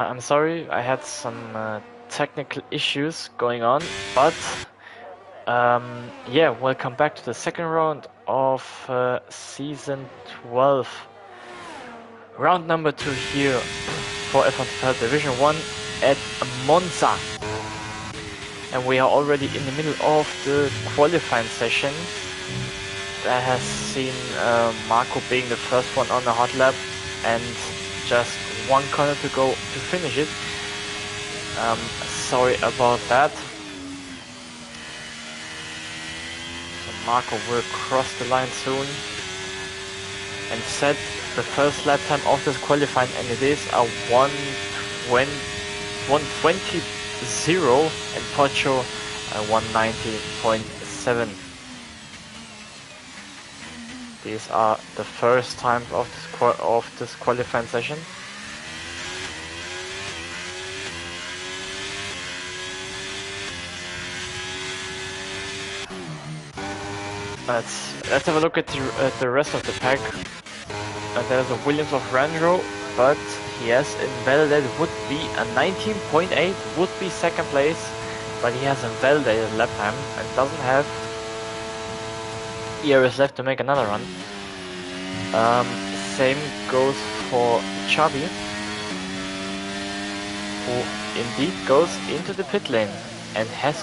I'm sorry, I had some technical issues going on, but yeah, welcome back to the second round of season 12. Round number 2 here for F1 Division 1 at Monza. And we are already in the middle of the qualifying session. That has seen Marco being the first one on the hot lap and just one corner to go to finish it. Sorry about that. So Marco will cross the line soon and set the first lap time of this qualifying, and it is a 1:20.0 and Pocho 1:90.7. These are the first times of this qualifying session. Let's have a look at the rest of the pack. There's a Williams of Randro, but he has invalidated would be a 19.8, would be second place, but he has invalidated lap time and doesn't have ERS left to make another run. Same goes for Chubby, who indeed goes into the pit lane and has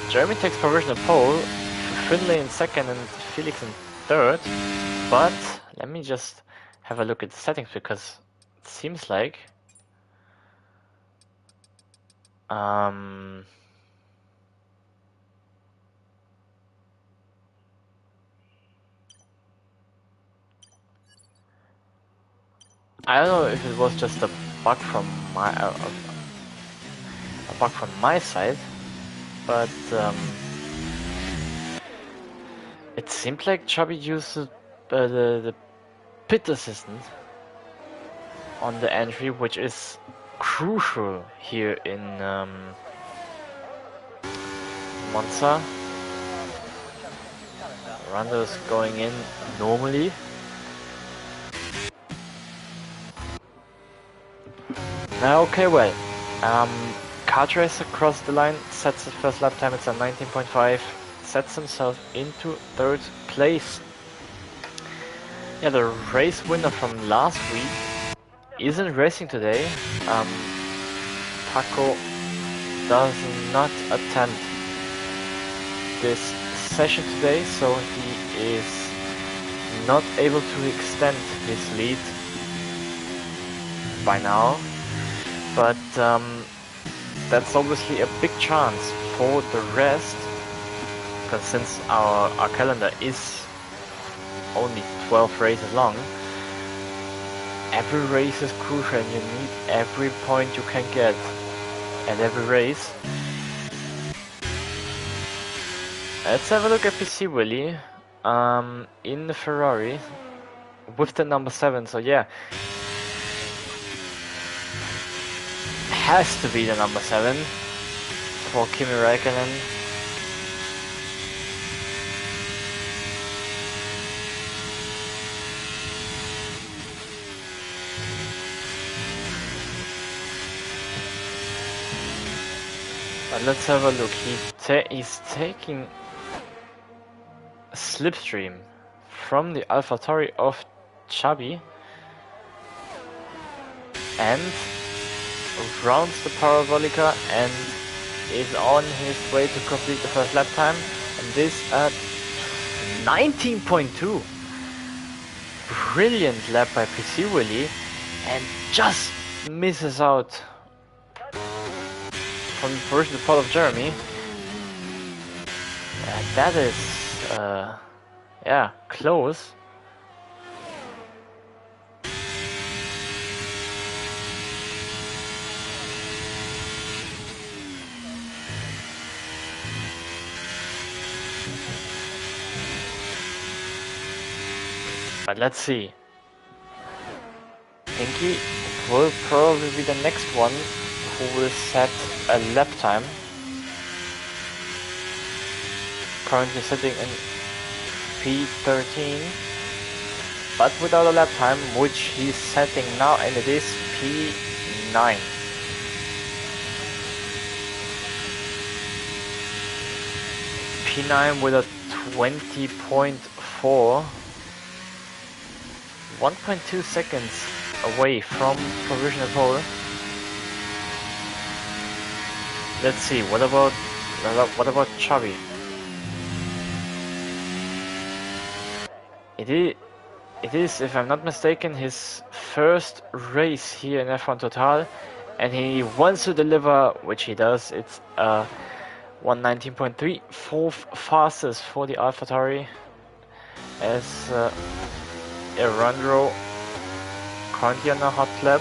Jeremy takes provisional pole, Finlay in second and Felix in third, but let me just have a look at the settings, because it seems like I don't know if it was just a bug from my side, but it seemed like Chubby used the pit assistant on the entry, which is crucial here in Monza. Rando's going in normally. Okay, well, Kart Racer across the line, sets the first lap time, it's a 19.5, sets himself into third place. Yeah, the race winner from last week isn't racing today. Paco does not attend this session today, so he is not able to extend his lead by now. But that's obviously a big chance for the rest, because since our calendar is only 12 races long, every race is crucial and you need every point you can get at every race. Let's have a look at PC Willy in the Ferrari with the number 7, so yeah. Has to be the number 7 for Kimi Räikkönen. But let's have a look. He's taking a slipstream from the AlphaTauri of Chubby and rounds the Parabolica and is on his way to complete the first lap time, and this at 19.2. Brilliant lap by PC Willy, and just misses out from the first pole of Jeremy. That is yeah, close. But let's see. Pinky will probably be the next one who will set a lap time, currently sitting in P13, but without a lap time, which he's setting now, and it is P9. P9 with a 20.4, 1.2 seconds away from provisional pole. Let's see, what about Xavi? It is, if I'm not mistaken, his first race here in F1 Total, and he wants to deliver, which he does. It's 119.3, fourth fastest for the AlphaTauri, as Arandro currently on a hot lap,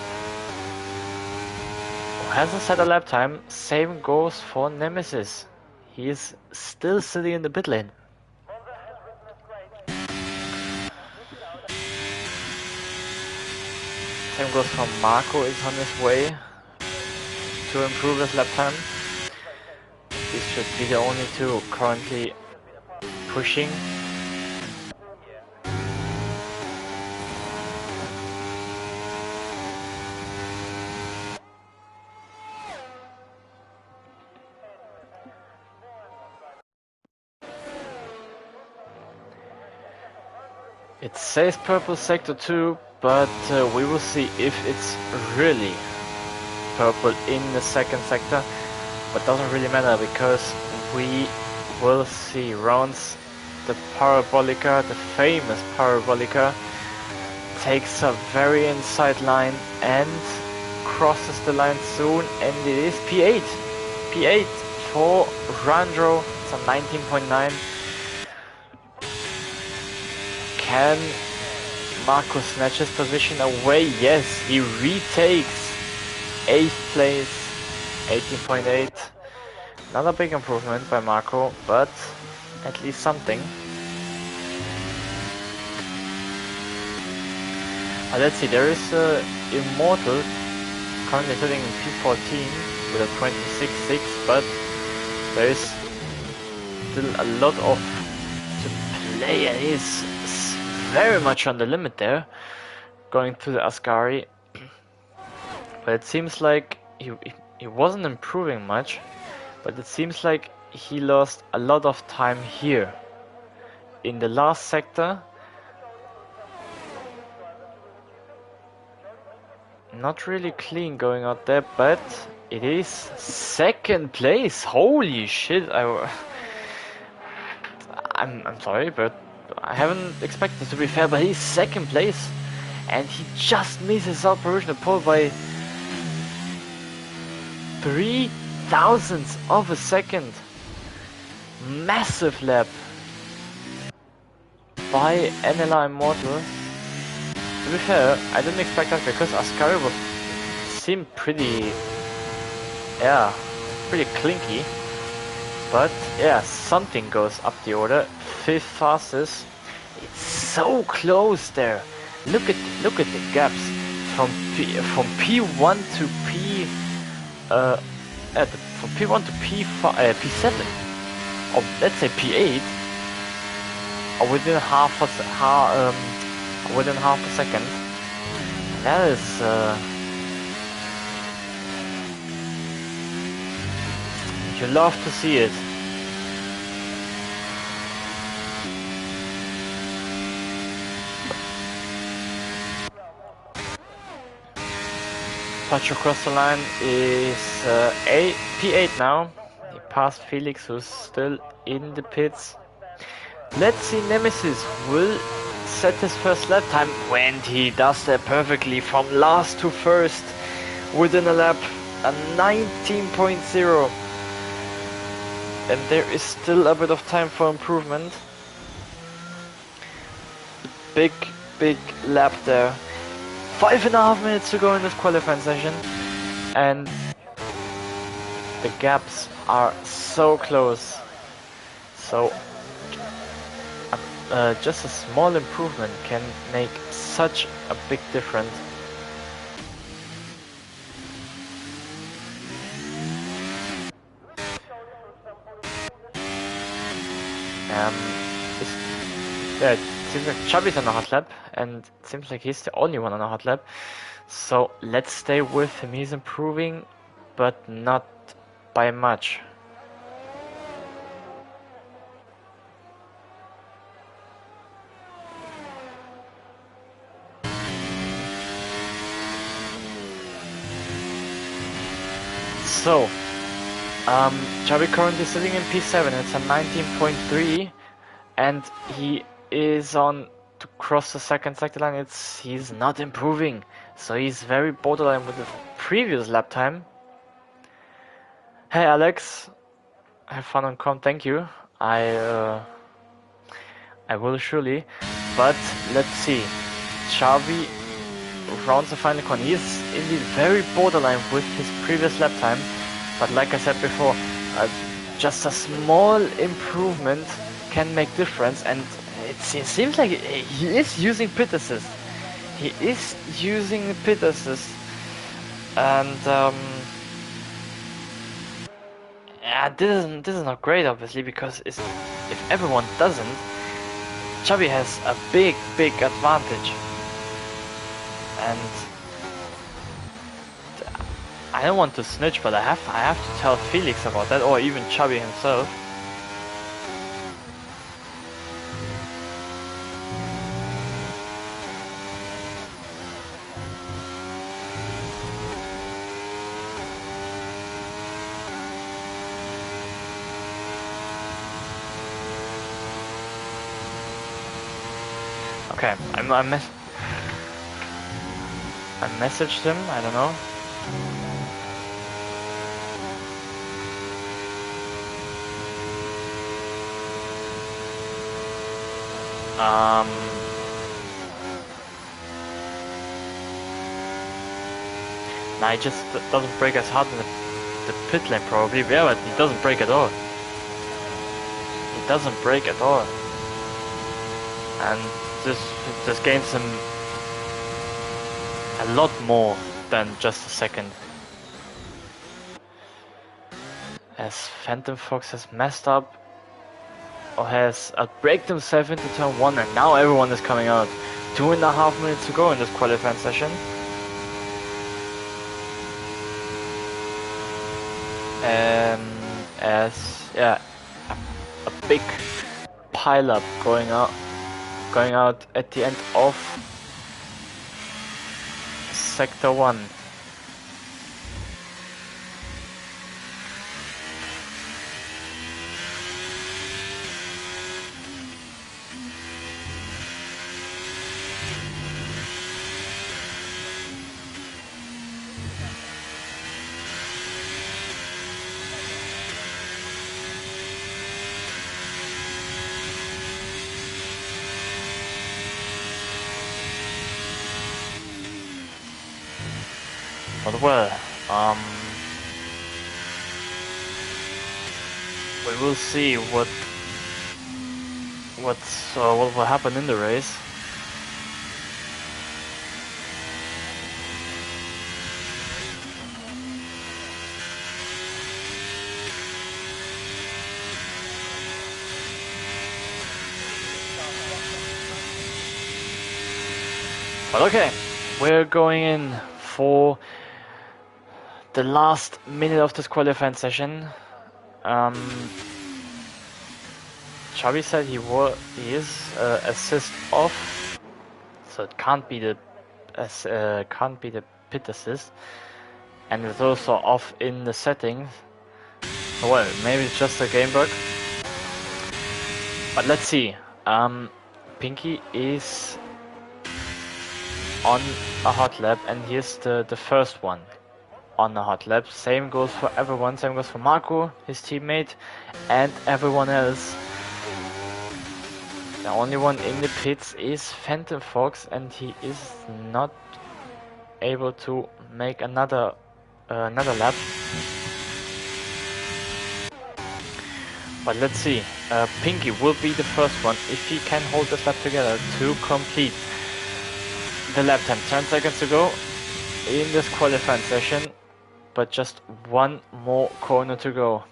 who hasn't set a lap time. Same goes for Nemesis. He is still sitting in the pit lane. Same goes for Marco, is on his way to improve his lap time. These should be the only two currently pushing. It says purple sector 2, but we will see if it's really purple in the second sector. But doesn't really matter, because we will see rounds. The Parabolica, the famous Parabolica, takes a very inside line and crosses the line soon, and it is P8. P8 for Randro. It's a 19.9. Can Marco snatch his position away? Yes, he retakes 8th place, 18.8. Another big improvement by Marco, but at least something. Let's see, there is Immortal currently sitting in P14 with a 26.6, but there is still a lot of to play, and he's very much on the limit there, going through the Ascari. But it seems like he wasn't improving much, but it seems like he lost a lot of time here. In the last sector, not really clean going out there, but it is second place. Holy shit, I'm sorry, but I haven't expected, to be fair, but he's second place, and he just misses out provisional pole by 3 thousandths of a second. Massive lap by NLR Immortal. To be fair, I didn't expect that, because Ascari seemed pretty clinky. But yeah, something goes up the order. 5th fastest. It's so close there. Look at the gaps from P1 to from P1 to P7, or let's say P8, or within half a second. That is you love to see it. Touch across the line is P8 now. He passed Felix, who's still in the pits. Let's see, Nemesis will set his first lap time, when he does that perfectly from last to first within a lap, a 19.0. And there is still a bit of time for improvement. Big lap there. 5.5 minutes to go in this qualifying session, and the gaps are so close. So just a small improvement can make such a big difference. Yeah, it seems like Chubby's on a hot lap, and it seems like he's the only one on a hot lap. So let's stay with him. He's improving, but not by much. So, Chubby currently sitting in P7. It's a 19.3, and he is on to cross the second sector line. He's not improving, so he's very borderline with the previous lap time. Hey Alex, have fun on com. Thank you. I will surely, but let's see. Chubby rounds the final corner. He's indeed very borderline with his previous lap time, but like I said before, just a small improvement can make difference, and it seems like he is using pit assist. He is using pit assist, and yeah, this is not great, obviously, because if everyone doesn't, Chubby has a big advantage, and I don't want to snitch, but I have to tell Felix about that, or even Chubby himself. Okay, I messaged him, I don't know. Nah, he just doesn't brake as hard in the pit lane probably. Yeah, but he doesn't brake at all. He doesn't brake at all. And this gains him a lot more than just a second. As Phantom Fox has messed up, or has outbraked himself into turn 1, and now everyone is coming out. 2.5 minutes to go in this qualifying session. As yeah, a big pile up going out at the end of sector 1. But well, we will see what will happen in the race. But okay, we're going in for the last minute of this qualifying session. Chubby said he is assist off, so it can't be the pit assist, and it's also off in the settings. Well, maybe it's just a game bug, but let's see. Pinky is on a hot lap, and here's the first one on a hot lap. Same goes for everyone. Same goes for Marco, his teammate, and everyone else. The only one in the pits is Phantom Fox, and he is not able to make another lap. But let's see. Pinky will be the first one if he can hold this lap together to complete the lap time. 10 seconds to go in this qualifying session, but just one more corner to go.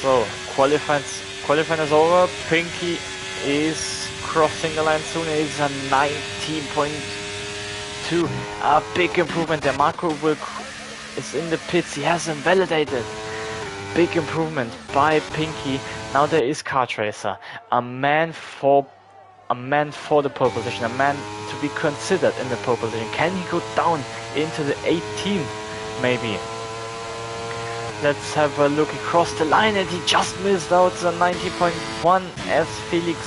So qualifying is over. Pinky is crossing the line soon. It's a 19.2. A big improvement. The Marco is in the pits. He has him validated. Big improvement by Pinky. Now there is Kartracer. A man for the pole position. A man to be considered in the pole position. Can he go down into the 18th? Maybe. Let's have a look across the line, and he just missed out the 19.1 as Felix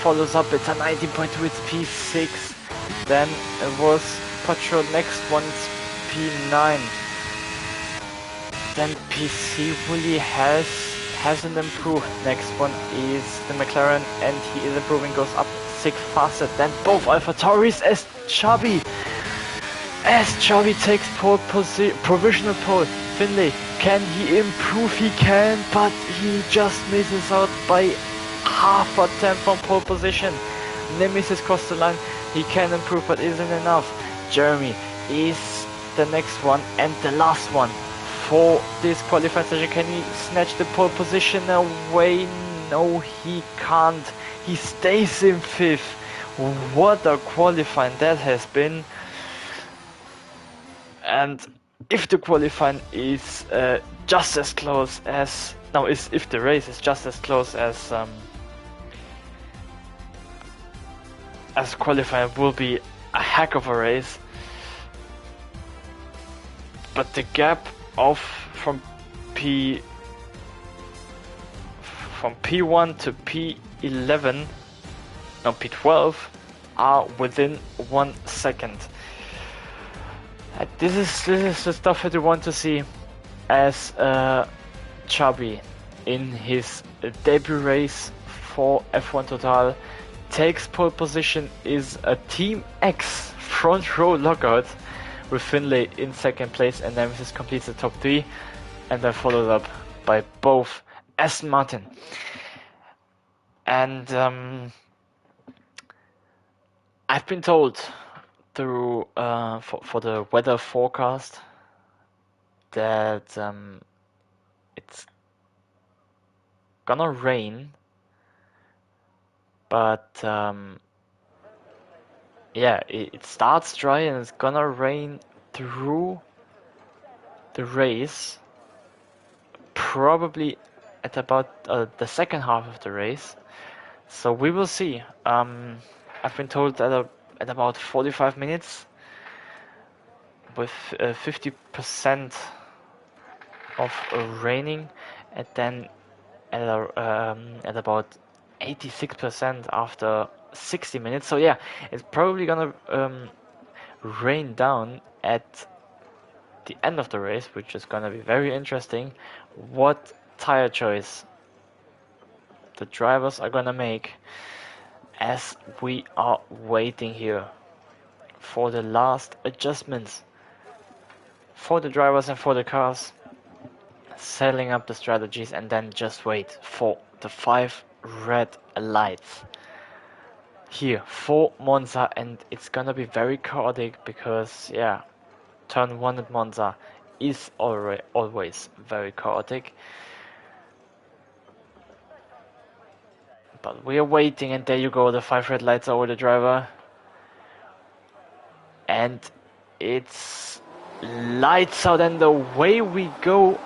follows up. It's a 19.2, it's P6. Then it was Patrol, next one's P9. Then PC really hasn't improved. Next one is the McLaren, and he is improving, goes up 6 faster than both AlphaTauris as Chubby takes provisional pole. Finlay, can he improve? He can, but he just misses out by half a tenth from pole position. Nemesis crossed the line. He can improve, but isn't enough. Jeremy is the next one and the last one for this qualifying session. Can he snatch the pole position away? No, he can't. He stays in 5th. What a qualifying that has been. And if the qualifying is just as close as if the race is just as close as qualifying, will be a heck of a race. But the gap from P1 to P11, no P12, are within 1 second. This is the stuff that you want to see as Chubby in his debut race for F1 Total takes pole position, is a Team X front row lockout with Finlay in 2nd place, and Nemesis completes the top 3, and then followed up by both Aston Martin. And I've been told through for the weather forecast that it's gonna rain, but yeah, it starts dry and it's gonna rain through the race, probably at about the second half of the race. So we will see. I've been told that at about 45 minutes with 50% of raining, and then at about 86% after 60 minutes. So yeah, it's probably gonna rain down at the end of the race, which is gonna be very interesting. What tire choice the drivers are gonna make as we are waiting here for the last adjustments for the drivers and for the cars, setting up the strategies, and then just wait for the 5 red lights here for Monza. And it's gonna be very chaotic because yeah, turn 1 at Monza is always very chaotic. But we are waiting, and there you go, the 5 red lights over the driver. And it's lights out, and away we go.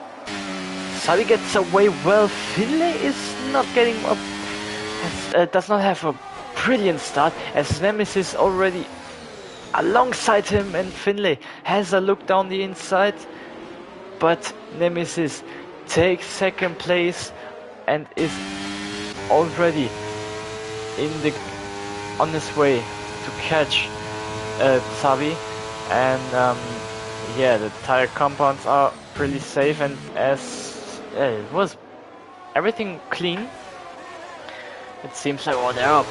Savi gets away well. Finlay is not getting up, does not have a brilliant start, as Nemesis already alongside him, and Finlay has a look down the inside. But Nemesis takes 2nd place and is already on his way to catch Savi. And yeah, the tire compounds are pretty safe, and as it was everything clean, it seems like there are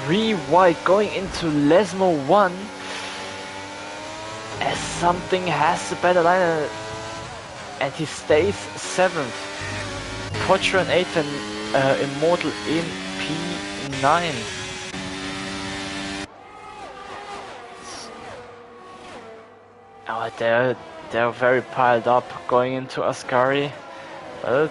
3 wide going into Lesmo 1, as something has a better line, and he stays 7th. Potro in 8th, and Immortal in P9. Oh, they're very piled up going into Ascari. Well,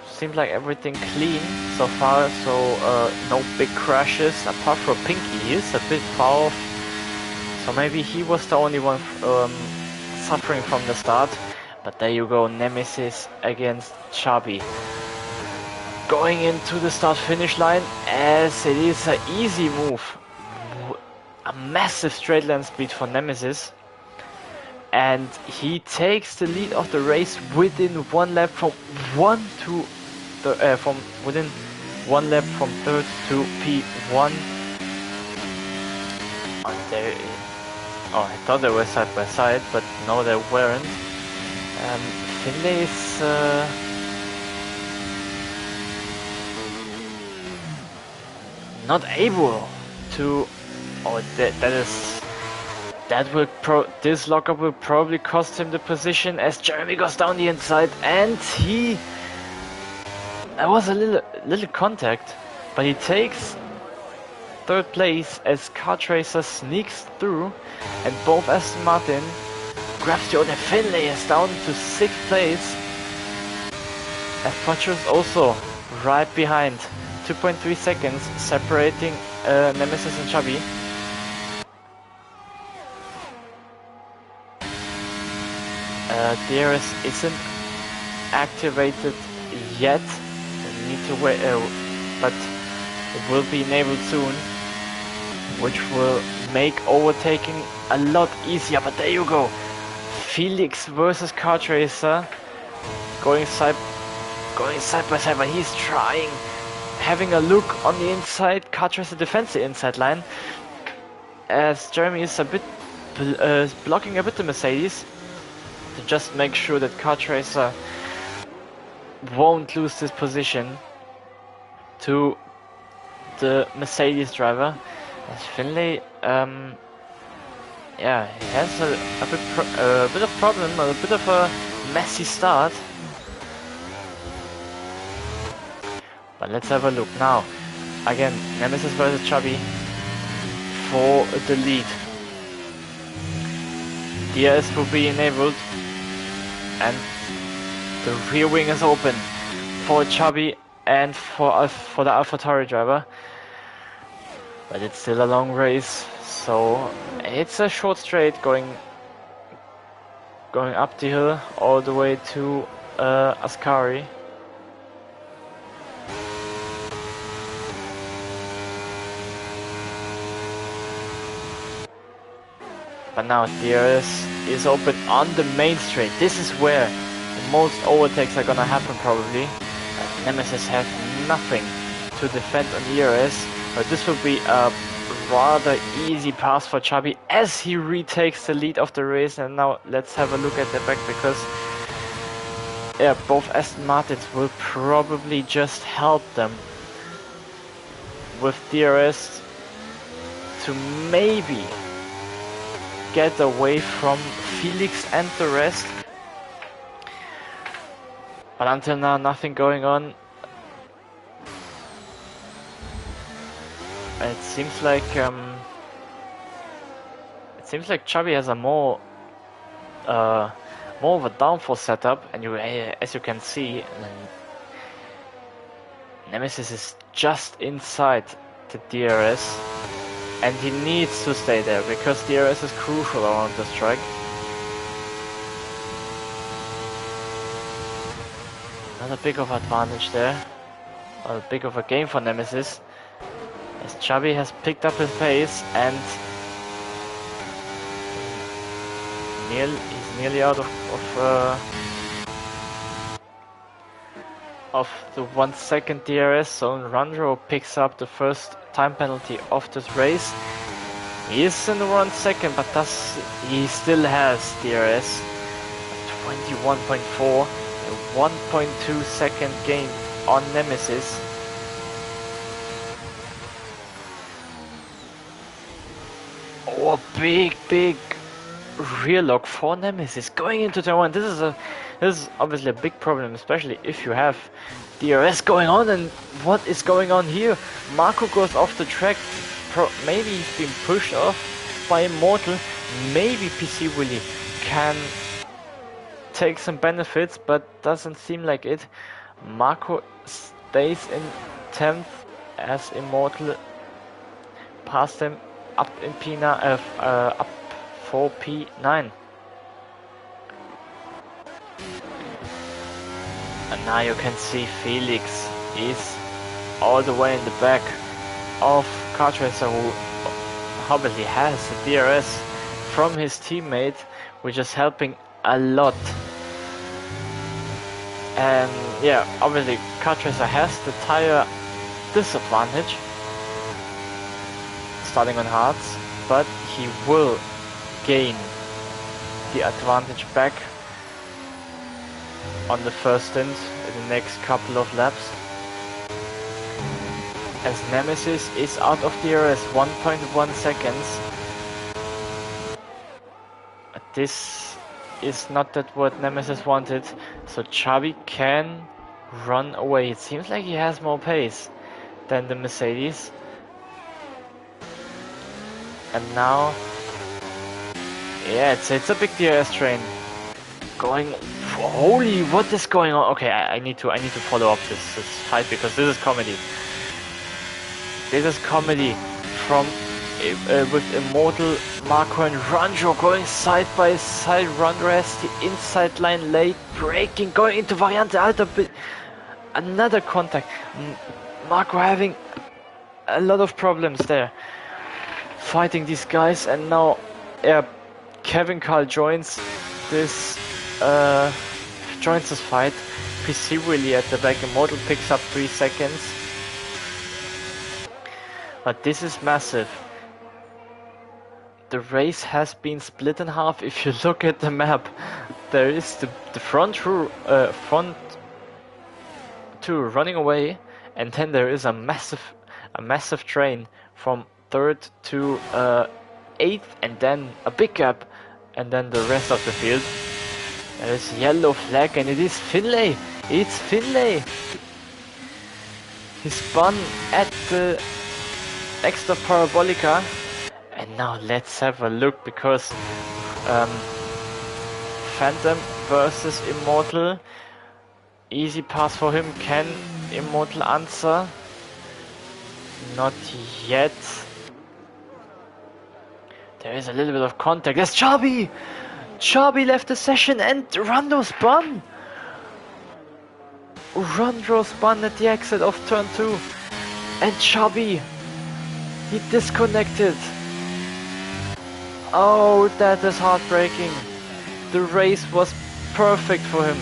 seems like everything clean so far, so no big crashes apart from Pinky. He's a bit far off, so maybe he was the only one suffering from the start. But there you go, Nemesis against Chubby. Going into the start-finish line, as it is an easy move. A massive straight line speed for Nemesis. And he takes the lead of the race within one lap from within one lap from third to P1. And there, oh, I thought they were side by side, but no, they weren't. Finlay is not able to. Oh, this lockup will probably cost him the position as Jeremy goes down the inside, and there was a little contact, but he takes third place as Kartracer sneaks through, and both Aston Martin grabs the other. Finlay is down to 6th place, and Fortune's also right behind, 2.3 seconds separating Nemesis and Chubby. DRS isn't activated yet. We need to wait, but it will be enabled soon, which will make overtaking a lot easier. But there you go, Felix versus Kartracer, going side by side. But he's trying, having a look on the inside. Kartracer defends the inside line, as Jeremy is a bit blocking a bit the Mercedes, to just make sure that Kartracer won't lose this position to the Mercedes driver. As Finlay, yeah, he has a bit of problem, a bit of a messy start. But let's have a look now. Again, Nemesis versus Chubby for the lead. DRS will be enabled, and the rear wing is open for Chubby and for the AlphaTauri driver. But it's still a long race, so it's a short straight going up the hill all the way to Ascari. But now DRS is open on the main straight. This is where the most overtakes are gonna happen probably. Nemesis have nothing to defend on DRS, but this will be a rather easy pass for Chubby as he retakes the lead of the race. And now let's have a look at the back, because yeah, both Aston Martins will probably just help them with DRS to maybe get away from Felix and the rest. But until now, nothing going on. It seems like Chubby has a more of a downforce setup, and as you can see, Nemesis is just inside the DRS. And he needs to stay there, because DRS is crucial around this track. Not a big of advantage there. Not a big of a game for Nemesis, as Chubby has picked up his pace and he's nearly out of the 1 second DRS zone. Randro picks up the first time penalty of this race. He is in the 1 second, but he still has DRS 21.4, a 1.2 second gain on Nemesis. Oh, big rear lock for Nemesis going into turn 1. This is obviously a big problem, especially if you have DRS going on. And what is going on here? Marco goes off the track. Maybe he's been pushed off by Immortal. Maybe PC Willy can take some benefits, but doesn't seem like it. Marco stays in 10th as Immortal passed him up in P9, up for P9. And now you can see Felix is all the way in the back of Kartracer, who obviously has the DRS from his teammate, which is helping a lot. And yeah, obviously Kartracer has the tire disadvantage starting on hards, but he will gain the advantage back on the first stint in the next couple of laps, as Nemesis is out of DRS 1.1 seconds. This is not that what Nemesis wanted, so Xabi can run away. It seems like he has more pace than the Mercedes. And now, yeah, it's a big DRS train going. Holy, what is going on? Okay, I need to follow up this fight, because this is comedy. This is comedy from with Immortal, Marco and Ranjo going side by side. Ranjo has the inside line late, braking, going into Variante Alta, another contact. Marco having a lot of problems there, fighting these guys, and now Kevin Carl joins this fight. PC really at the back. Immortal picks up 3 seconds, but this is massive. The race has been split in half. If you look at the map, there is the front two running away, and then there is a massive train from 3rd to 8th, and then a big gap, and then the rest of the field. There is yellow flag, and it is Finlay. It's Finlay. He spun at the extra parabolica. And now let's have a look, because Phantom versus Immortal. Easy pass for him. Can Immortal answer? Not yet. There is a little bit of contact. There's Xabi! Xabi left the session, and Rando spun! Rando spun at the exit of turn 2. And Xabi, he disconnected. Oh, that is heartbreaking. The race was perfect for him.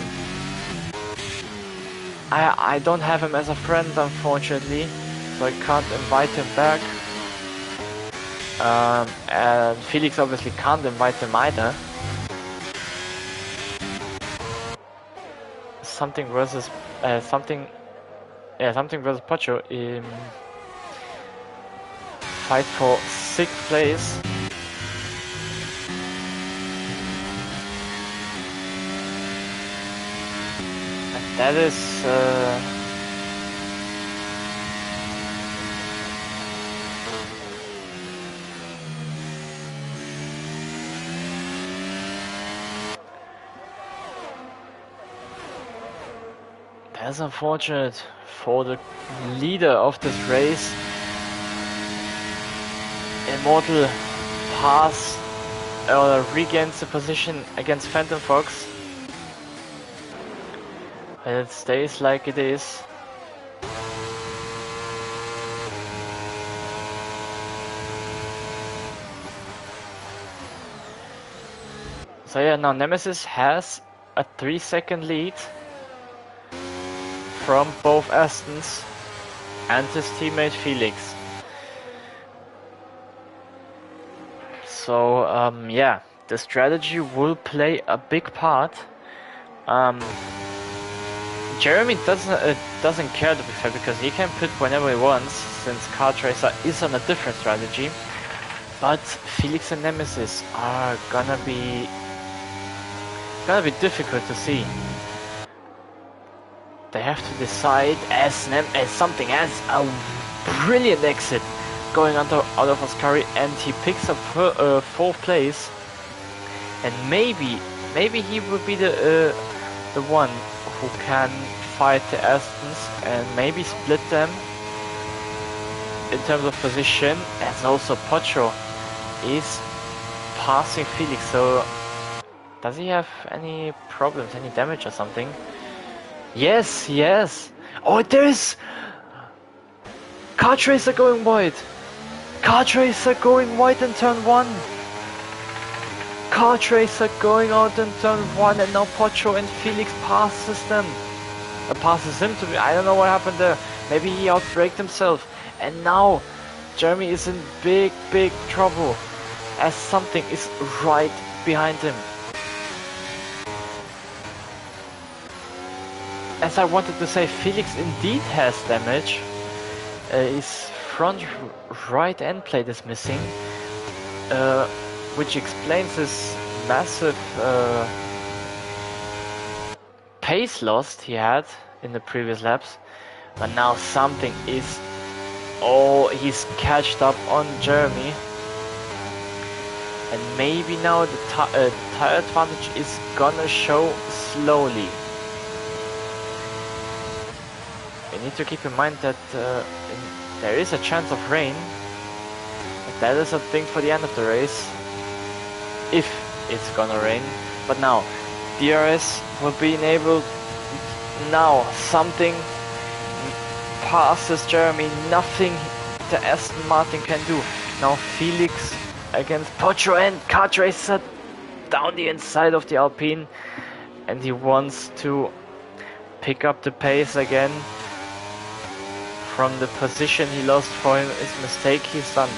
I don't have him as a friend, unfortunately, so I can't invite him back. And Felix obviously can't invite him either. Something versus something versus Pacho in fight for 6th place. That is that's unfortunate for the leader of this race. Immortal pass or regains the position against Phantom Fox. And it stays like it is. So yeah, now Nemesis has a 3-second lead from both Astons and his teammate Felix. So yeah, the strategy will play a big part. Jeremy doesn't care, to be fair, because he can pit whenever he wants, since Kartracer is on a different strategy. But Felix and Nemesis are gonna be difficult to see. They have to decide as something as a brilliant exit going out of Ascari, and he picks up 4th place, and maybe maybe he will be the one who can fight the Astons and maybe split them in terms of position. As also Pocho is passing Felix, so does he have any problems, any damage or something? Yes, yes. Oh, there is Kart Racer going wide. Kart Racer going wide in turn 1. Kart Racer going out in turn 1, and now Pocho and Felix passes them. Passes him to me. I don't know what happened there. Maybe he outbraked himself. And now Jeremy is in big trouble, as something is right behind him. As I wanted to say, Felix indeed has damage. His front right end plate is missing, which explains his massive pace loss he had in the previous laps. But now something is... Oh, he's catched up on Jeremy. And maybe now the tire advantage is gonna show slowly. We need to keep in mind that there is a chance of rain. That is a thing for the end of the race, if it's gonna rain. But now DRS will be enabled. Now something passes Jeremy. Nothing the Aston Martin can do. Now Felix against Pocho, and Kart Racer down the inside of the Alpine, and he wants to pick up the pace again from the position he lost for his mistake he's done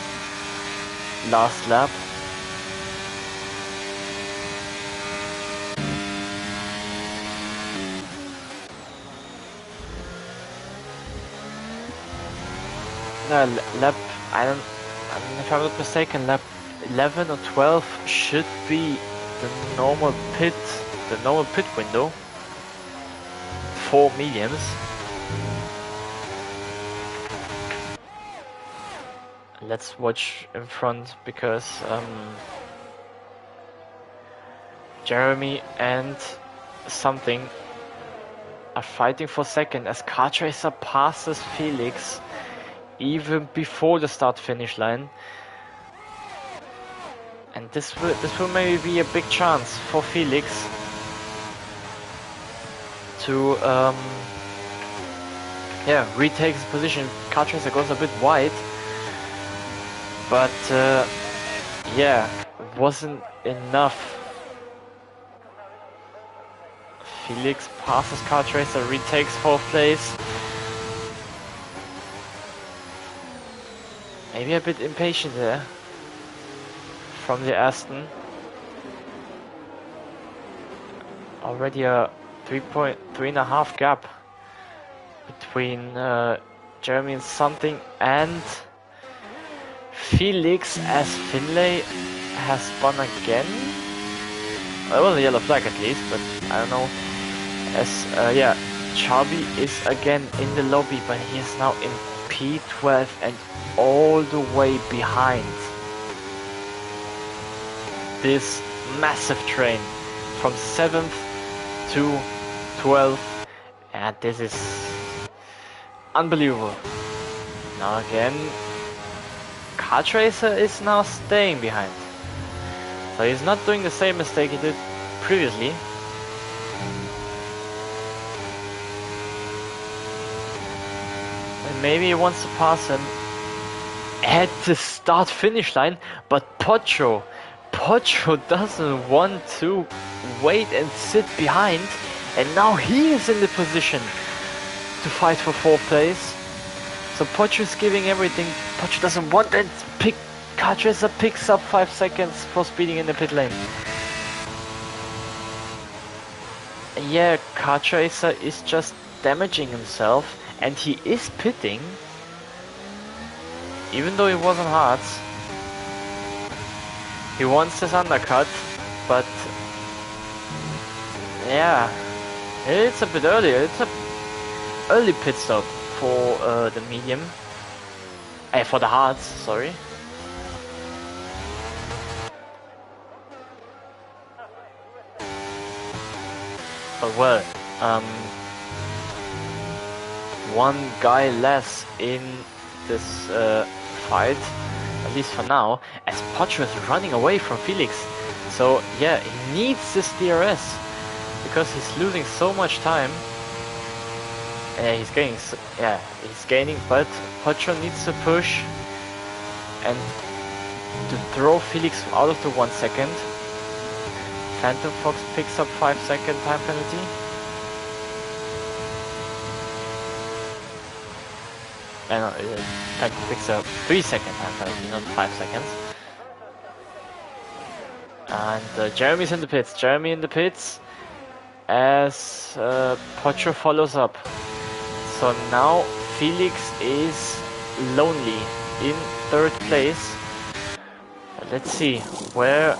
last lap. No, lap, if I'm not mistaken, lap 11 or 12 should be the normal pit window for mediums. Let's watch in front, because Jeremy and something are fighting for second as Kart Racer passes Felix even before the start-finish line. And this will maybe be a big chance for Felix to retake his position. Kart Racer goes a bit wide, but wasn't enough. Felix passes Kart Racer, retakes 4th place. Maybe a bit impatient there from the Aston. Already a 3.5 gap between Jeremy and something and Felix, as Finlay has spun again. Well, it was a yellow flag at least, but I don't know. As Charby is again in the lobby, but he is now in P12 and all the way behind this massive train from 7th to 12th, and this is unbelievable. Now again, Kart Racer is now staying behind, so he's not doing the same mistake he did previously. And maybe he wants to pass him at the start-finish line, but Pocho doesn't want to wait and sit behind, and now he is in the position to fight for 4th place. So Pocho is giving everything. Pocho doesn't want it. Kart Racer picks up 5 seconds for speeding in the pit lane. Yeah, Kart Racer is just damaging himself, and he is pitting, even though it wasn't hard. He wants this undercut, but yeah, it's a bit early. It's a early pit stop for the medium. For the hards, sorry. But well, one guy less in this fight, at least for now, as Potro is running away from Felix. So yeah, he needs this DRS because he's losing so much time. Yeah, he's gaining, but Potro needs to push and to throw Felix out of the 1 second. Phantom Fox picks up 5-second time penalty. No, Phantom picks up 3-second time penalty, not 5 seconds. And Jeremy's in the pits. Jeremy in the pits as Potro follows up. So now Felix is lonely in 3rd place. Let's see where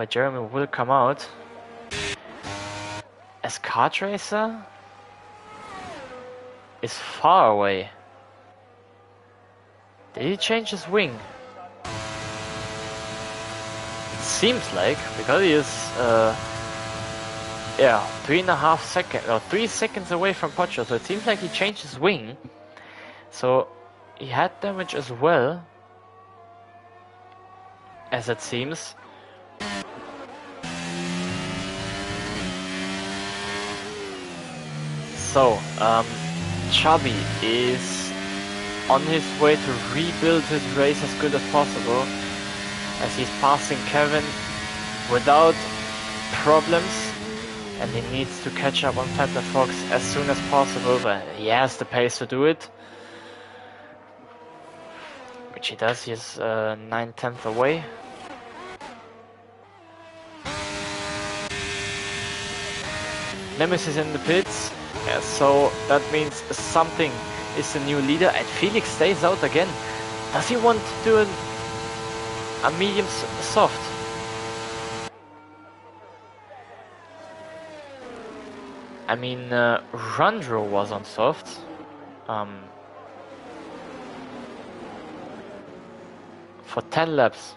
Jeremy will come out. As Kart Racer is far away. Did he change his wing? It seems like, because he is 3.5 seconds or 3 seconds away from Potro, so it seems like he changed his wing. So he had damage as well, as it seems. So Chubby is on his way to rebuild his race as good as possible, as he's passing Kevin without problems, and he needs to catch up on Phantom Fox as soon as possible, but he has the pace to do it. Which he does, he's 9/10 away. Nemesis in the pits, so that means something is the new leader, and Felix stays out again. Does he want to do a medium soft? I mean, Randro was on soft. For 10 laps.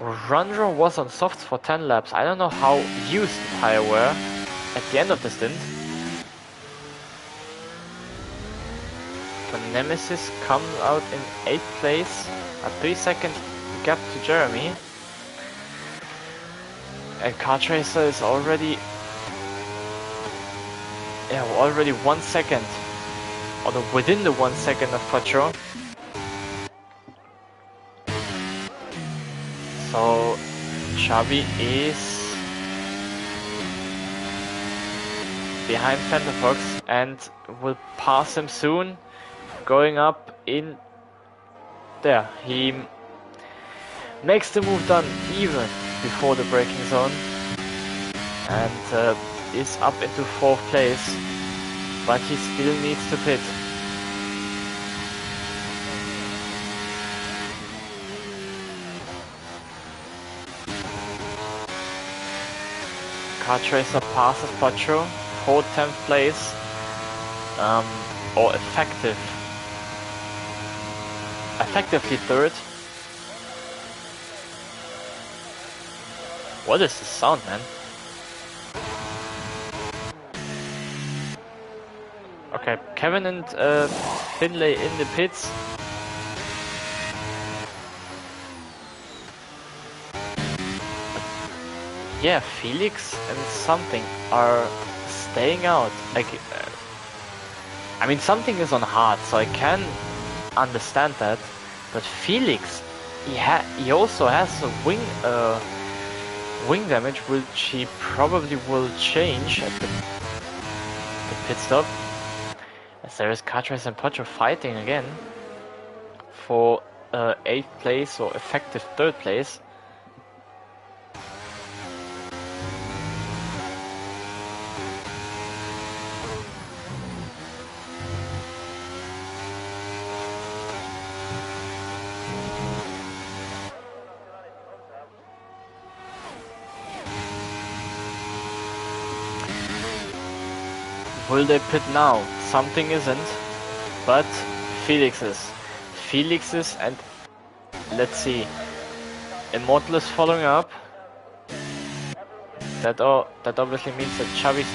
Randro was on soft for 10 laps. I don't know how used the tire were at the end of the stint. But Nemesis comes out in 8th place, a 3-second gap to Jeremy. And Kart Racer is already 1 second, or within the 1 second of Potro. So Chubby is behind Phantom Fox and will pass him soon, going up in there. He makes the move done even before the braking zone and is up into 4th place, but he still needs to pit. Kart Racer passes Potro for 10th place, or effectively 3rd. What is the sound, man? Okay, Kevin and Finlay in the pits. Yeah, Felix and something are staying out. Like, I mean, something is on hard, so I can understand that. But Felix, he also has a wing damage, which he probably will change at the pit stop. As there is Kart Racer and Potro fighting again for 8th place or effective 3rd place. Will they pit now? Something isn't, but Felix is. And let's see. Immortal is following up. That obviously means that Xavi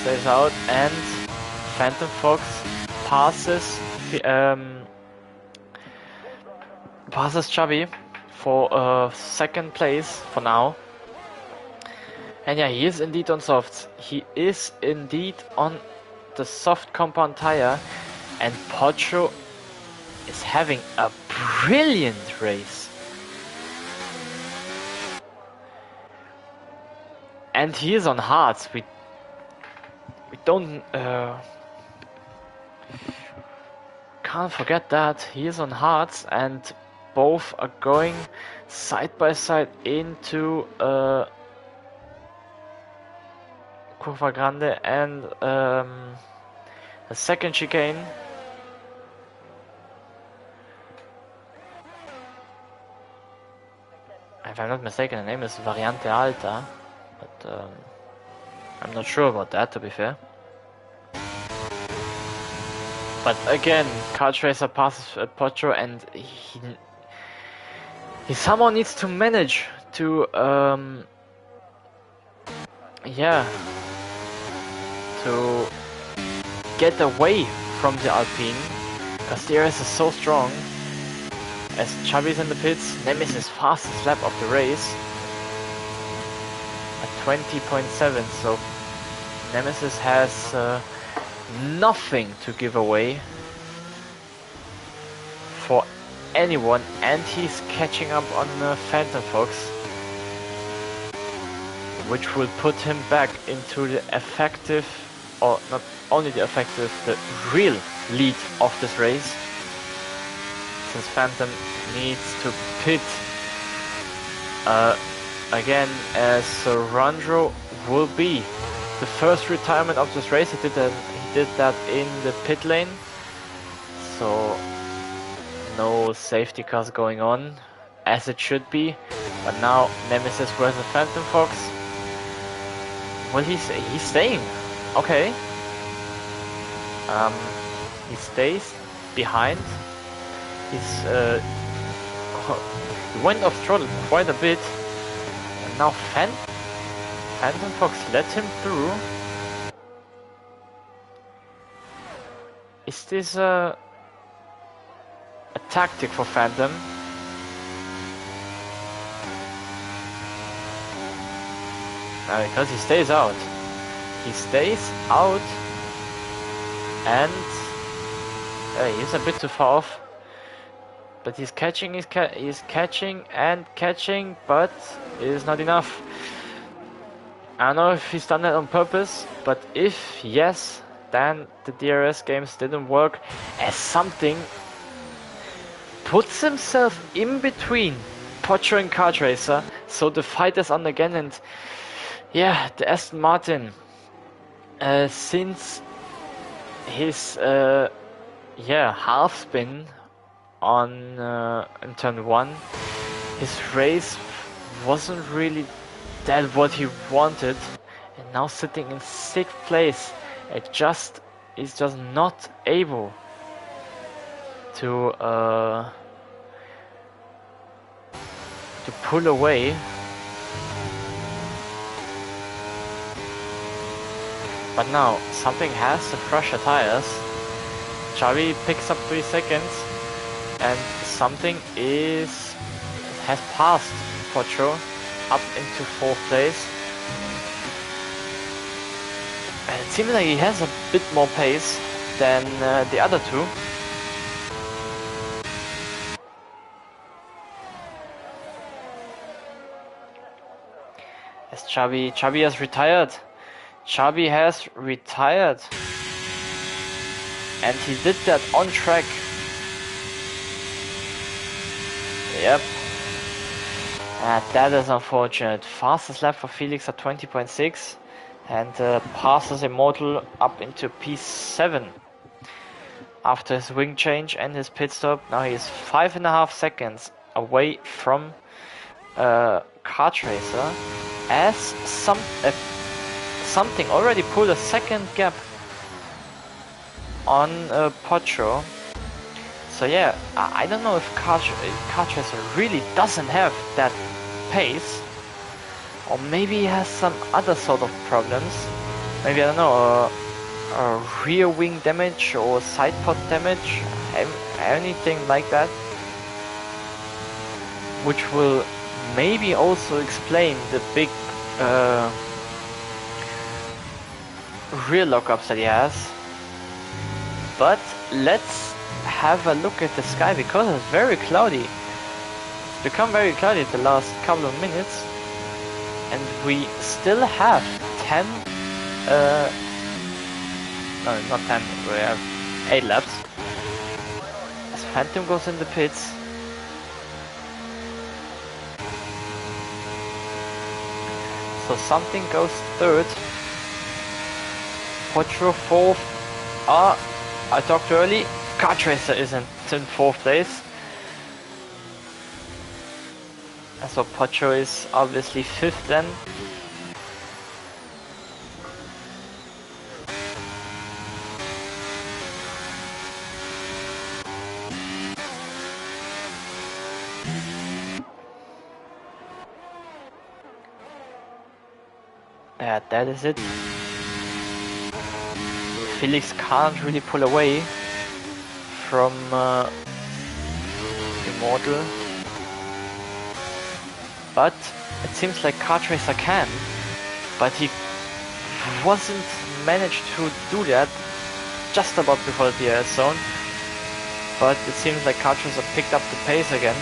stays out, and Phantom Fox passes Xavi for second place for now. And yeah, he is indeed on softs. He is indeed on the soft compound tire, and Potro is having a brilliant race. And he is on hards. We don't can't forget that he is on hards, and both are going side by side into Curva Grande and a second chicane. If I'm not mistaken, the name is Variante Alta, but I'm not sure about that, to be fair. But again, Kart Racer passes Potro, and he somehow needs to manage to to get away from the Alpine, because DRS is so strong. As Xavi's in the pits, Nemesis fastest lap of the race at 20.7, so Nemesis has nothing to give away for anyone, and he's catching up on Phantom Fox, which will put him back into the effective, or not only the effective, the real lead of this race, since Phantom needs to pit again, as Randro will be the first retirement of this race. He did that in the pit lane, so no safety cars going on, as it should be. But now Nemesis versus Phantom Fox. Well, he's staying. Okay. He stays behind. He went off throttle quite a bit, and now Phantom Fox let him through. Is this a tactic for Phantom? No, because he stays out. He stays out, and he's a bit too far off. But he's catching, he's catching and catching, but it is not enough. I don't know if he's done that on purpose, but if yes, then the DRS games didn't work, as something puts himself in between Potro and Kart Racer, so the fight is on again. And yeah, the Aston Martin, since his half spin on in turn 1, his race wasn't really that what he wanted, and now sitting in 6th place, is just not able to pull away. But now something has to crush the tires. Xavi picks up 3 seconds, and something has passed Potro up into 4th place. And it seems like he has a bit more pace than the other two. As Xavi has retired. Xavi has retired. And he did that on track. Yep. That is unfortunate. Fastest lap for Felix at 20.6, and passes Immortal up into P7 after his wing change and his pit stop. Now he is 5.5 seconds away from Kart Racer, as something already pulled a second gap on Potro. So yeah, I don't know if Cartracer really doesn't have that pace, or maybe he has some other sort of problems. Maybe, I don't know, rear wing damage or side pod damage, anything like that, which will maybe also explain the big rear lockups that he has. But let's have a look at the sky, because it's very cloudy. It's become very cloudy the last couple of minutes, and we still have 10 no, not 10, we have 8 laps. As Phantom goes in the pits. So something goes third. Potro fourth. I talked early. Cartracer isn't in fourth place. And so Potro is obviously fifth then. Yeah, that is it. Felix can't really pull away from Immortal, but it seems like Cartracer can, but he wasn't managed to do that just about before the DRS zone. But it seems like Cartracer picked up the pace again.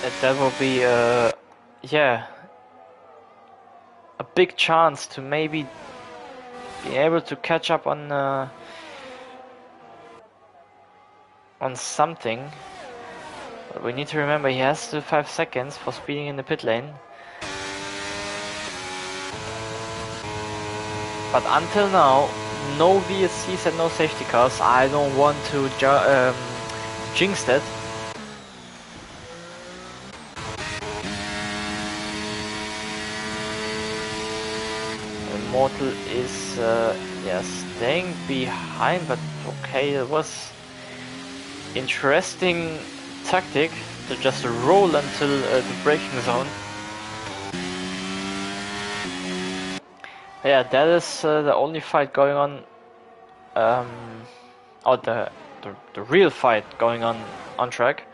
And that will be yeah, a big chance to maybe be able to catch up on something. But we need to remember he has still 5 seconds for speeding in the pit lane. But until now, no VSCs and no safety cars. I don't want to jinx that. Immortal is yeah, staying behind, but okay, it was interesting tactic to just roll until the braking zone. Yeah, that is the only fight going on, or the real fight going on track.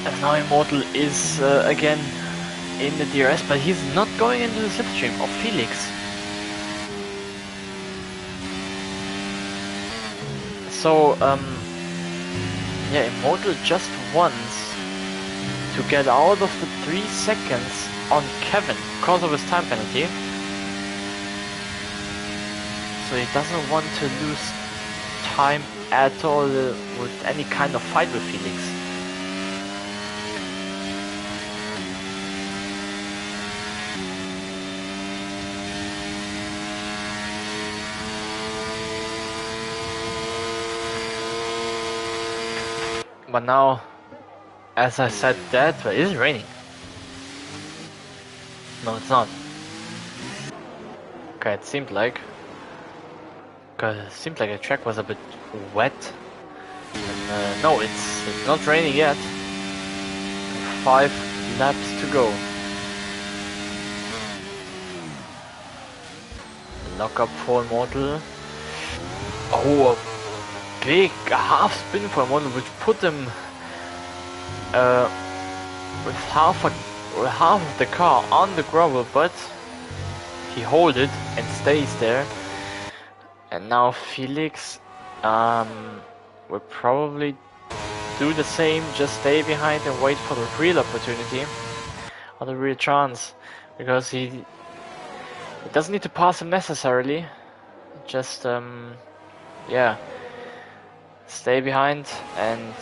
And now Immortal is again in the DRS, but he's not going into the slipstream of Felix. So yeah, Immortal just wants to get out of the 3 seconds on Kevin because of his time penalty. So he doesn't want to lose time at all with any kind of fight with Felix. But now, as I said that, but it is raining. No, it's not. Okay, it seemed like. Cause it seemed like the track was a bit wet. And, no, it's not raining yet. 5 laps to go. Lock up for Immortal. Oh, a big half spin for Immortal, which put him with half of the car on the gravel, but he holds it and stays there. And now Felix will probably do the same, just stay behind and wait for the real opportunity or the real chance, because he doesn't need to pass him necessarily, just yeah, stay behind and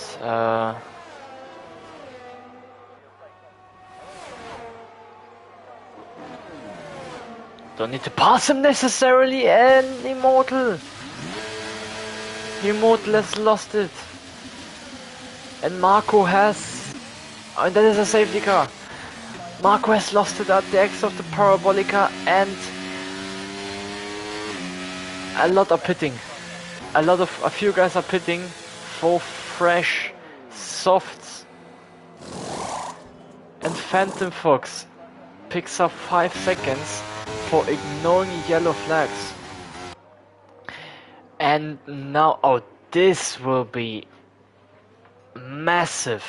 Don't need to pass him necessarily, and Immortal. Immortal has lost it. And Marco has... Oh, that is a safety car. Marco has lost it at the exit of the Parabolica, and a lot are pitting. A few guys are pitting for fresh softs. And Phantom Fox picks up 5 seconds for ignoring yellow flags. And now, oh, this will be massive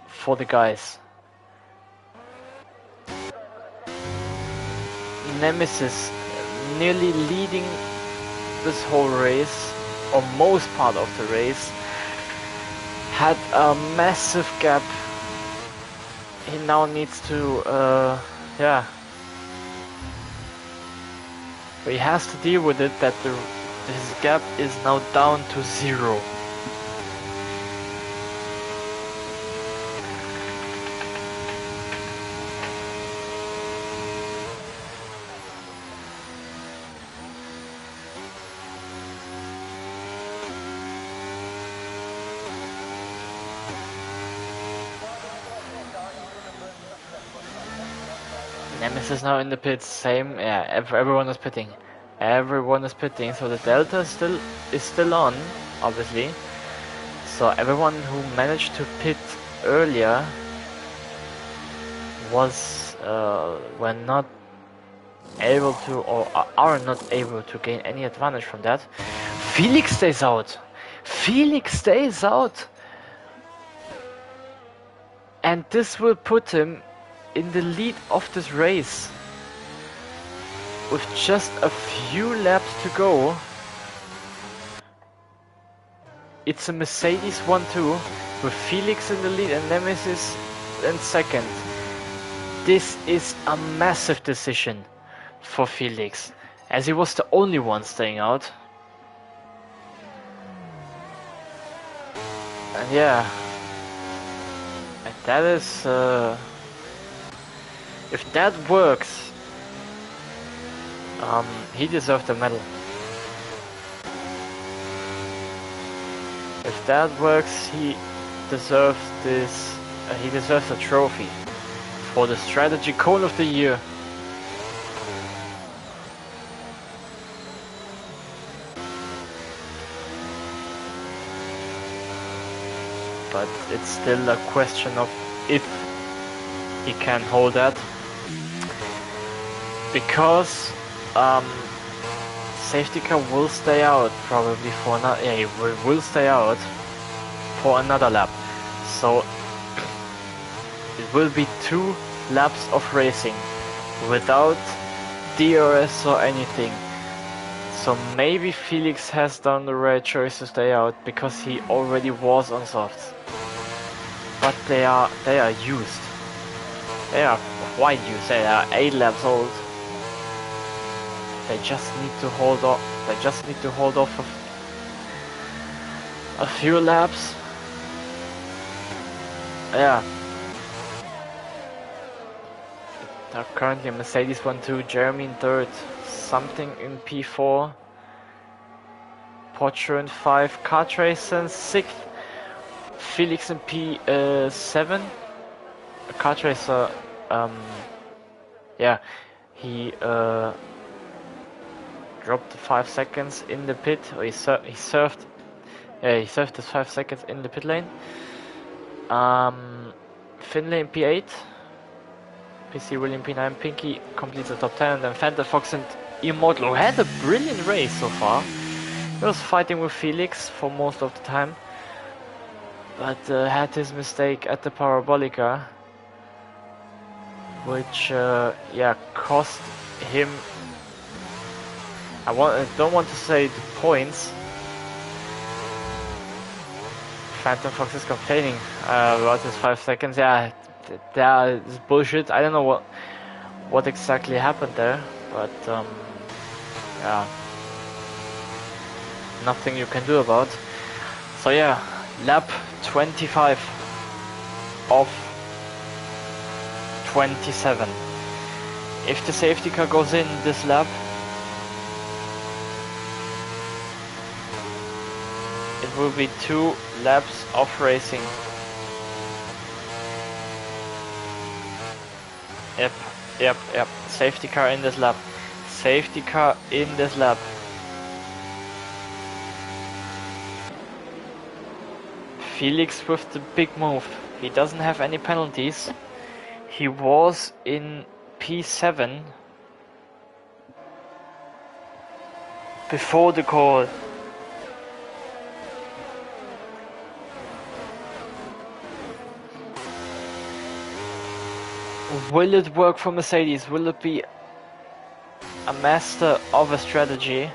for the guys. Nemesis nearly leading this whole race, or most part of the race, had a massive gap. He now needs to, yeah. But he has to deal with it that his gap is now down to 0. Nemesis now in the pits, same, yeah, everyone is pitting. Everyone is pitting, so the delta is still on, obviously. So everyone who managed to pit earlier were not able to, or are not able to gain any advantage from that. Felix stays out. Felix stays out. And this will put him in the lead of this race. With just a few laps to go. It's a Mercedes 1-2 with Felix in the lead and Nemesis in second. This is a massive decision for Felix, as he was the only one staying out. And yeah, and that is, if that works, he deserved a medal. If that works, he deserves this. He deserves a trophy for the strategy cone of the year. But it's still a question of if he can hold that, because safety car will stay out probably for another. Yeah, he will stay out for another lap. So it will be 2 laps of racing without DRS or anything. So maybe Felix has done the right choice to stay out because he already was on softs. But they are used. They are quite used. They are 8 laps old. They just need to hold off. They just need to hold off a few laps. Yeah. They're currently Mercedes 1-2, Jeremy in 3rd, something in P4, Pocho in 5, Kartracer in 6th, Felix in P7. Kartracer, yeah, he dropped 5 seconds in the pit, or he served his 5 seconds in the pit lane. Finlay in P8, PC William P9, Pinky completes the top 10, and then Phantom Fox and Immortal, who had a brilliant race so far. He was fighting with Felix for most of the time, but had his mistake at the Parabolica, which yeah, cost him, I don't want to say the points. Phantom Fox is complaining about his 5 seconds. Yeah, that is bullshit. I don't know what exactly happened there, but yeah, nothing you can do about. So yeah, lap 25 of 27 If the safety car goes in this lap, it will be 2 laps of racing. Yep. Safety car in this lap. Safety car in this lap. Felix with the big move. He doesn't have any penalties. He was in P7 before the call. Will it work for Mercedes? Will it be a master of a strategy?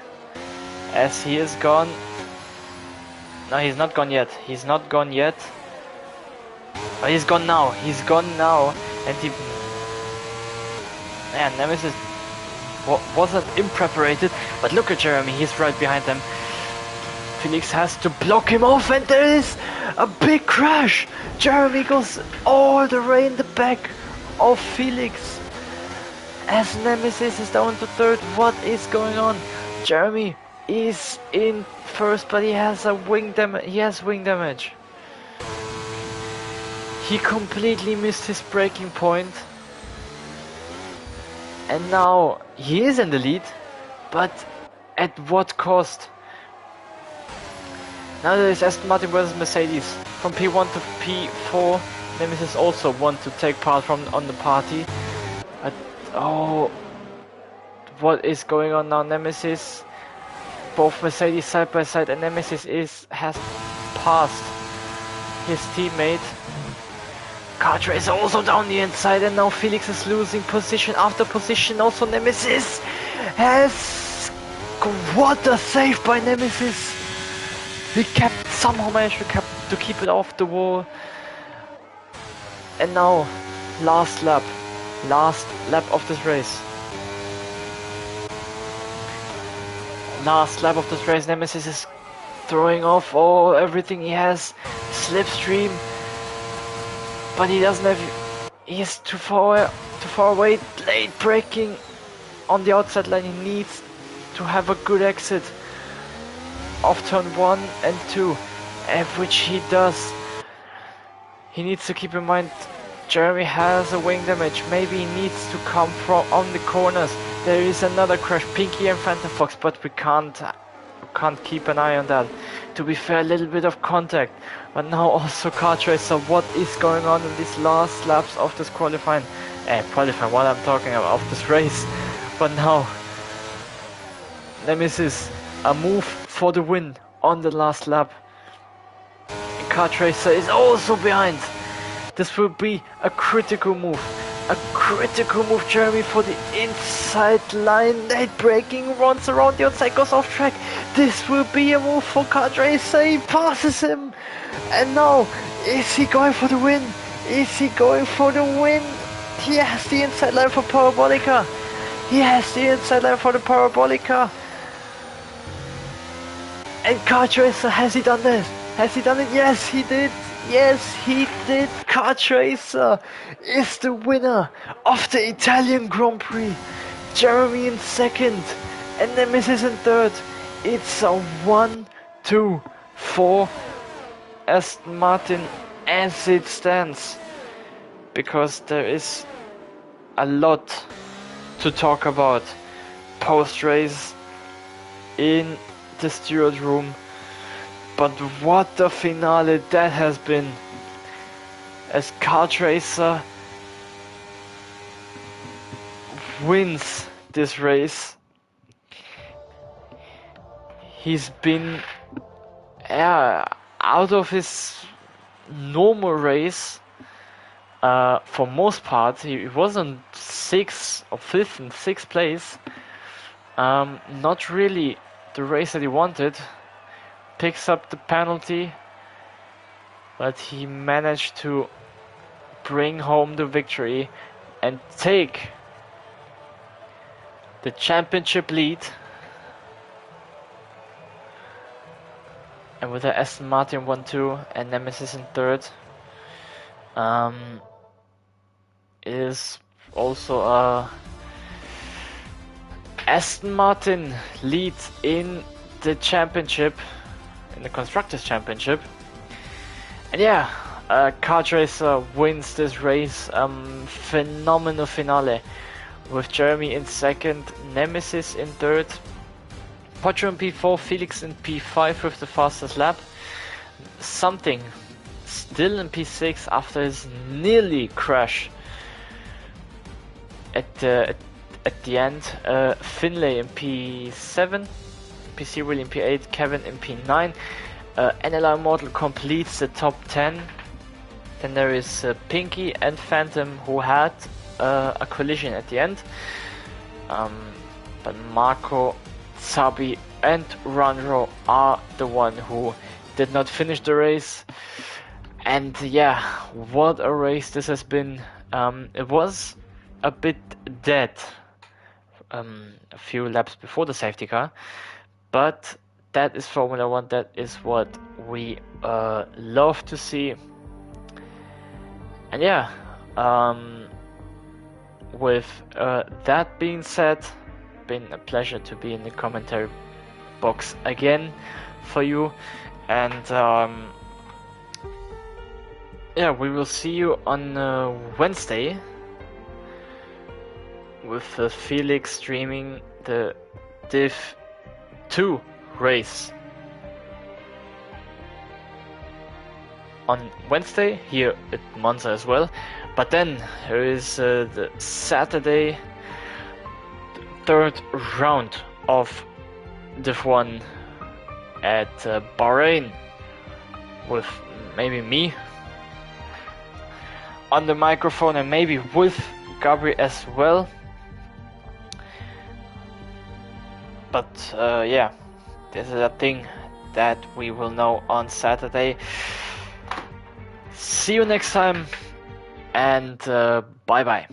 As he is gone. No, he's not gone yet. He's not gone yet. But he's gone now. He's gone now. And he... Man, Nemesis wasn't impreparated. But look at Jeremy. He's right behind them. Felix has to block him off. And there is a big crash. Jeremy goes all the way in the back of Felix. As Nemesis is down to third. What is going on? Jeremy is in first, but he has wing damage. He completely missed his braking point. And now he is in the lead, but at what cost? Now there is Aston Martin versus Mercedes. From P1 to P4, Nemesis also want to take part on the party. But oh, what is going on now? Nemesis, both Mercedes side by side, and Nemesis has passed his teammate. Kartracer also down the inside, and now Felix is losing position after position. Also Nemesis has... What a save by Nemesis! He somehow managed to keep it off the wall. And now, last lap of this race. Last lap of this race, Nemesis is throwing off everything he has. Slipstream. But he doesn't have... He is too far away. Late braking on the outside line. He needs to have a good exit of turn 1 and 2. Which he does. He needs to keep in mind Jeremy has a wing damage. Maybe he needs to come from on the corners. There is another crash, Pinky and Phantom Fox, but we can't keep an eye on that. To be fair, a little bit of contact. But now also Kartracer, what is going on in these last laps of this qualifying? What I'm talking about, of this race. But now, Nemesis, a move for the win on the last lap. Kartracer is also behind. This will be a critical move. A critical move, Jeremy, for the inside line. Late braking, runs around the outside, goes off track. This will be a move for Kartracer. He passes him. And now, is he going for the win? Is he going for the win? He has the inside line for Parabolica. He has the inside line for the Parabolica. And Kartracer, has he done this? Has he done it? Yes, he did. Yes, he did. Kartracer is the winner of the Italian Grand Prix. Jeremy in second and Nemesis in third. It's a 1-2 for Aston Martin as it stands. Because there is a lot to talk about post-race in the steward room. But what a finale that has been, as Kartracer wins this race. He's been out of his normal race for most part. He was on 6th or 5th and 6th place. Not really the race that he wanted. Picks up the penalty, but he managed to bring home the victory and take the championship lead. And with the Aston Martin 1-2 and Nemesis in third, is also a Aston Martin leads in the championship, in the Constructors' Championship. And yeah, Kart Racer wins this race. Phenomenal finale with Jeremy in second, Nemesis in third, Potro in P4, Felix in P5 with the fastest lap. Something still in P6 after his nearly crash at the end. Finlay in P7, PC Willie in P8, Kevin in P9. NLR Immortal completes the top 10. Then there is Pinky and Phantom who had a collision at the end. But Marco, Sabi and Ranro are the one who did not finish the race. And yeah, what a race this has been. It was a bit dead a few laps before the safety car, but that is Formula 1. That is what we love to see. And yeah, with that being said, been a pleasure to be in the commentary box again for you. And yeah, we will see you on Wednesday with Felix streaming the Div 2 race on Wednesday here at Monza as well. But then there is the Saturday third round of Div 1 at Bahrain with maybe me on the microphone and maybe with Gabriel as well. But yeah, this is a thing that we will know on Saturday. See you next time, and bye bye.